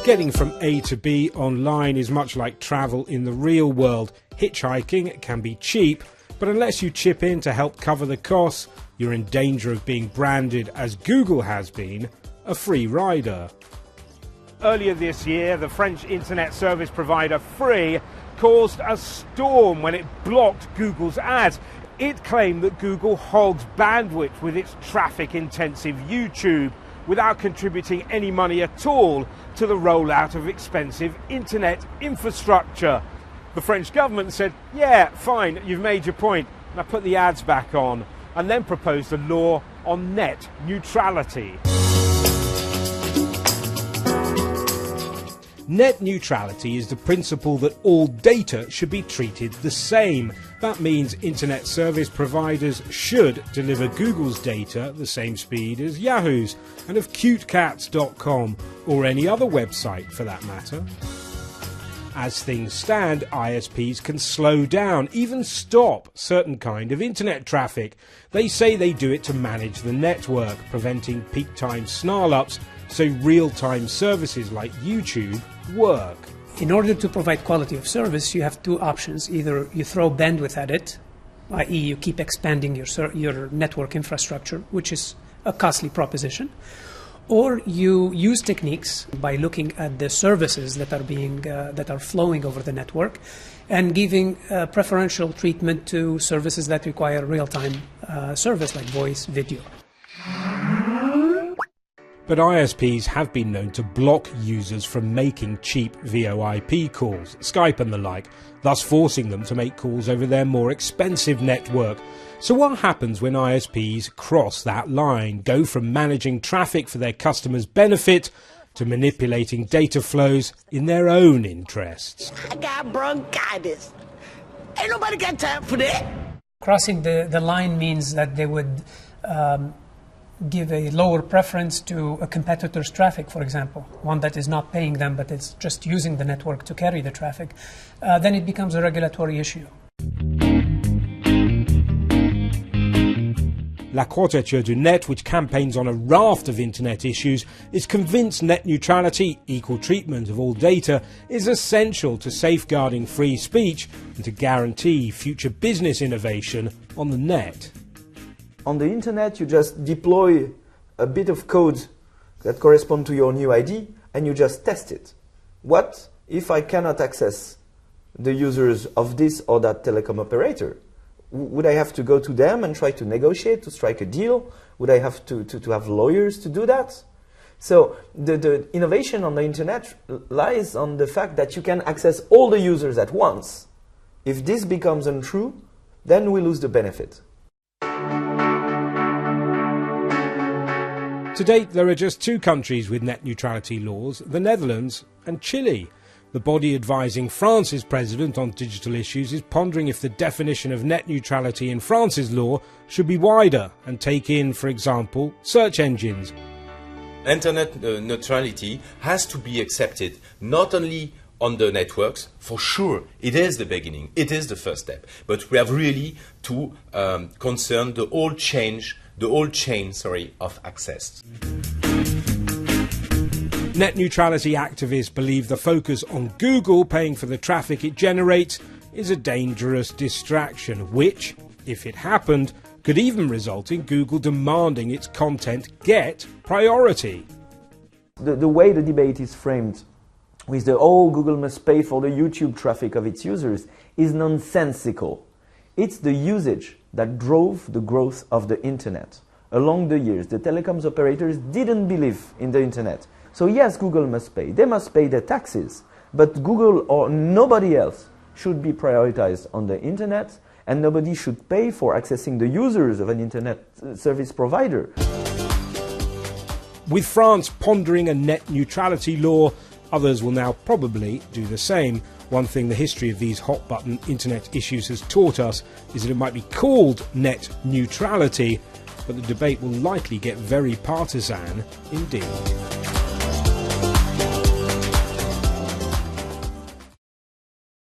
Getting from A to B online is much like travel in the real world. Hitchhiking can be cheap, but unless you chip in to help cover the costs, you're in danger of being branded, as Google has been, a free rider. Earlier this year, the French internet service provider Free caused a storm when it blocked Google's ads. It claimed that Google hogs bandwidth with its traffic-intensive YouTube without contributing any money at all to the rollout of expensive internet infrastructure. The French government said, yeah, fine, you've made your point, now put the ads back on, and then proposed a law on net neutrality. Net neutrality is the principle that all data should be treated the same. That means internet service providers should deliver Google's data the same speed as Yahoo's and of cutecats.com or any other website for that matter. As things stand, ISPs can slow down, even stop certain kind of internet traffic. They say they do it to manage the network, preventing peak time snarl-ups so real-time services like YouTube work. In order to provide quality of service, you have two options. Either you throw bandwidth at it, i.e. you keep expanding your network infrastructure, which is a costly proposition, or you use techniques by looking at the services that are flowing over the network and giving preferential treatment to services that require real-time service like voice, video. But ISPs have been known to block users from making cheap VoIP calls, Skype and the like, thus forcing them to make calls over their more expensive network. So what happens when ISPs cross that line, go from managing traffic for their customers' benefit to manipulating data flows in their own interests? I got bronchitis. Ain't nobody got time for that. Crossing the line means that they would give a lower preference to a competitor's traffic, for example, one that is not paying them but is just using the network to carry the traffic, then it becomes a regulatory issue. La Quadrature du Net, which campaigns on a raft of internet issues, is convinced net neutrality, equal treatment of all data, is essential to safeguarding free speech and to guarantee future business innovation on the net. On the internet, you just deploy a bit of code that corresponds to your new ID and you just test it. What if I cannot access the users of this or that telecom operator? Would I have to go to them and try to negotiate, to strike a deal? Would I have to have lawyers to do that? So the innovation on the internet lies on the fact that you can access all the users at once. If this becomes untrue, then we lose the benefit. To date, there are just two countries with net neutrality laws, the Netherlands and Chile. The body advising France's president on digital issues is pondering if the definition of net neutrality in France's law should be wider and take in, for example, search engines. Internet neutrality has to be accepted not only on the networks, for sure, it is the beginning, it is the first step, but we have really to concern the whole chain of access. Net neutrality activists believe the focus on Google paying for the traffic it generates is a dangerous distraction, which, if it happened, could even result in Google demanding its content get priority. The way the debate is framed with the Google must pay for the YouTube traffic of its users is nonsensical. It's the usage that drove the growth of the internet. Along the years, the telecoms operators didn't believe in the internet. So yes, Google must pay. They must pay their taxes. But Google or nobody else should be prioritized on the internet, and nobody should pay for accessing the users of an internet service provider. With France pondering a net neutrality law, others will now probably do the same. One thing the history of these hot-button internet issues has taught us is that it might be called net neutrality, but the debate will likely get very partisan indeed.